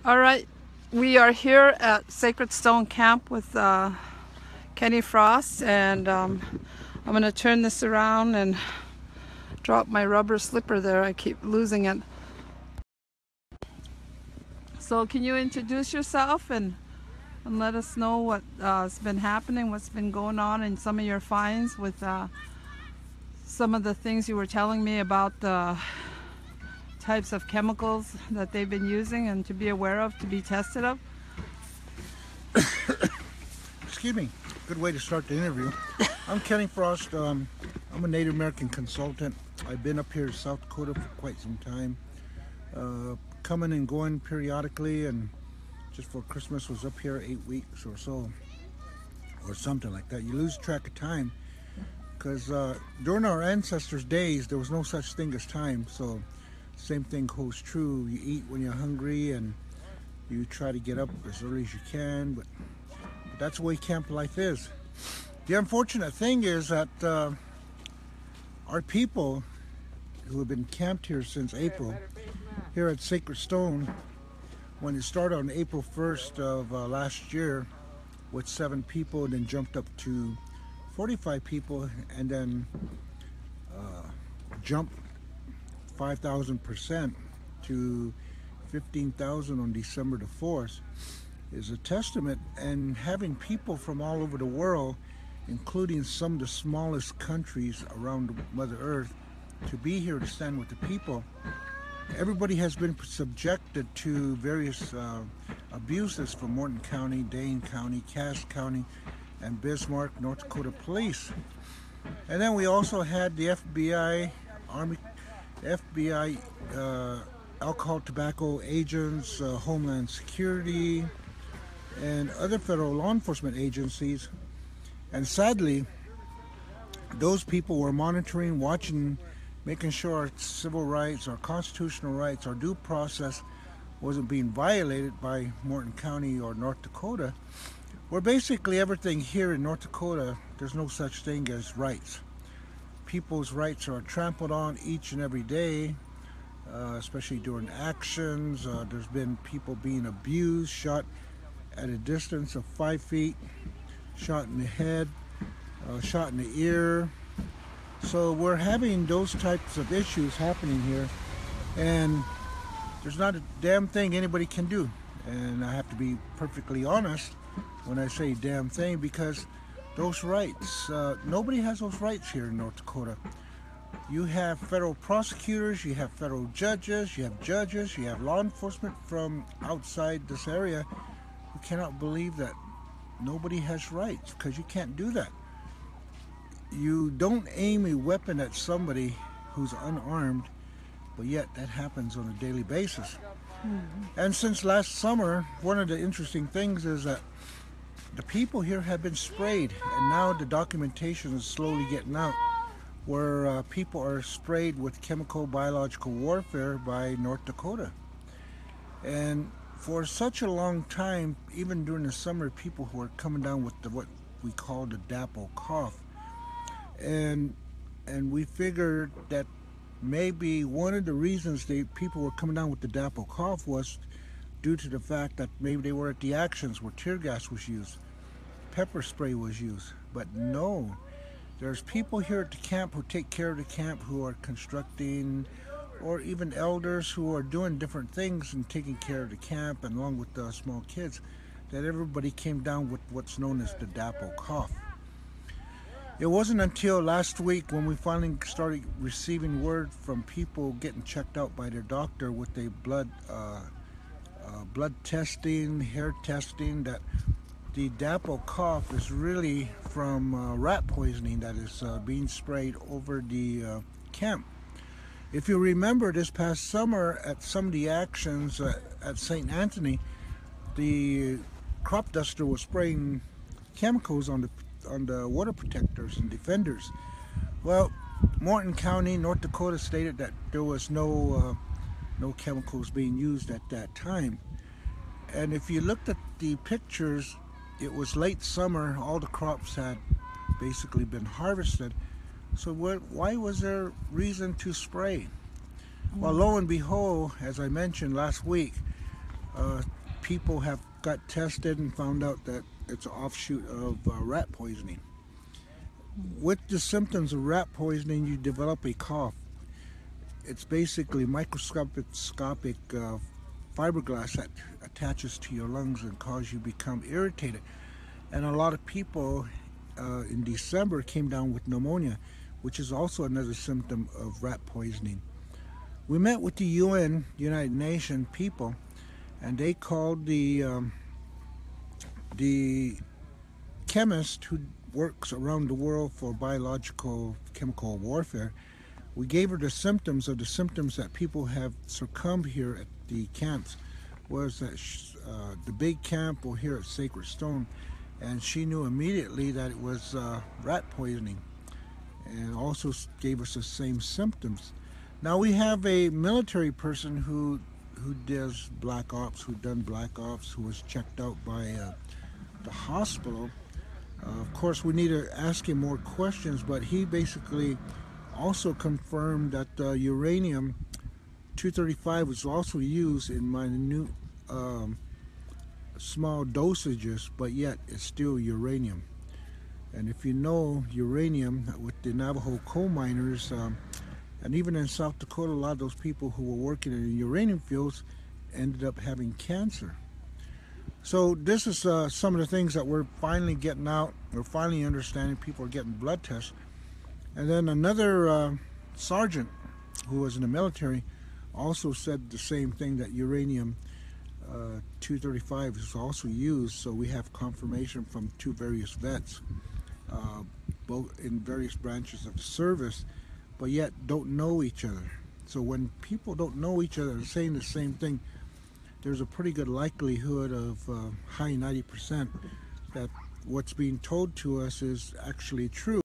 All right, we are here at Sacred Stone Camp with Kenny Frost, and I'm going to turn this around and drop my rubber slipper there. I keep losing it. So can you introduce yourself and let us know what has been happening, what's been going on, and some of your finds with some of the things you were telling me about the types of chemicals that they've been using and to be aware of, to be tested of? Excuse me. Good way to start the interview. I'm Kenny Frost. I'm a Native American consultant. I've been up here in South Dakota for quite some time, coming and going periodically, and just for Christmas was up here 8 weeks or so, or something like that. You lose track of time because during our ancestors' days there was no such thing as time. So same thing holds true. You eat when you're hungry and you try to get up as early as you can, but that's the way camp life is. The unfortunate thing is that our people who have been camped here since April, here at Sacred Stone, when it started on April 1st of last year with 7 people, and then jumped up to 45 people, and then jumped 5,000% to 15,000 on December the 4th, is a testament. And having people from all over the world, including some of the smallest countries around Mother Earth, to be here to stand with the people. Everybody has been subjected to various abuses from Morton County, Dane County, Cass County, and Bismarck, North Dakota Police. And then we also had the FBI, Army, FBI, alcohol, tobacco agents, Homeland Security, and other federal law enforcement agencies. And sadly, those people were monitoring, watching, making sure our civil rights, our constitutional rights, our due process wasn't being violated by Morton County or North Dakota, where basically everything here in North Dakota, there's no such thing as rights. People's rights are trampled on each and every day, especially during actions. There's been people being abused, shot at a distance of 5 feet, shot in the head, shot in the ear. So we're having those types of issues happening here, and there's not a damn thing anybody can do. And I have to be perfectly honest when I say damn thing, because those rights, nobody has those rights here in North Dakota. You have federal prosecutors, you have federal judges, you have law enforcement from outside this area who cannot believe that nobody has rights, because you can't do that. You don't aim a weapon at somebody who's unarmed, but yet that happens on a daily basis. And since last summer, one of the interesting things is that the people here have been sprayed, and now the documentation is slowly getting out where people are sprayed with chemical biological warfare by North Dakota. And for such a long time, even during the summer, people who are coming down with what we call the dapple cough. And we figured that maybe one of the reasons people were coming down with the dapple cough was due to the fact that maybe they were at the actions where tear gas was used, pepper spray was used. But no, there's people here at the camp who take care of the camp, who are constructing, or even elders who are doing different things and taking care of the camp, and along with the small kids, that everybody came down with what's known as the dapple cough. It wasn't until last week when we finally started receiving word from people getting checked out by their doctor with a blood testing, hair testing, that the dapple cough is really from rat poisoning that is being sprayed over the camp. If you remember, this past summer at some of the actions at St. Anthony, the crop duster was spraying chemicals on the water protectors and defenders. Well, Morton County, North Dakota stated that there was no chemicals being used at that time. And if you looked at the pictures, it was late summer, all the crops had basically been harvested. So why was there reason to spray? Well, lo and behold, as I mentioned last week, people have got tested and found out that it's an offshoot of rat poisoning. With the symptoms of rat poisoning, you develop a cough. It's basically microscopic fiberglass that attaches to your lungs and causes you to become irritated. And a lot of people in December came down with pneumonia, which is also another symptom of rat poisoning. We met with the UN, United Nations people, and they called the chemist who works around the world for biological chemical warfare. We gave her the symptoms that people have succumbed here at the camps. Was that the big camp or here at Sacred Stone, and she knew immediately that it was rat poisoning, and also gave us the same symptoms. Now we have a military person who does black ops, who was checked out by the hospital. Of course, we need to ask him more questions, but he basically also confirmed that uranium-235 was also used in minute small dosages, but yet it's still uranium. And if you know uranium, with the Navajo coal miners, and even in South Dakota, a lot of those people who were working in the uranium fields ended up having cancer. So this is some of the things that we're finally getting out. We're finally understanding. People are getting blood tests. And then another sergeant who was in the military also said the same thing, that uranium-235 is also used. So we have confirmation from two various vets, both in various branches of the service, but yet don't know each other. So when people don't know each other and saying the same thing, there's a pretty good likelihood of high 90% that what's being told to us is actually true.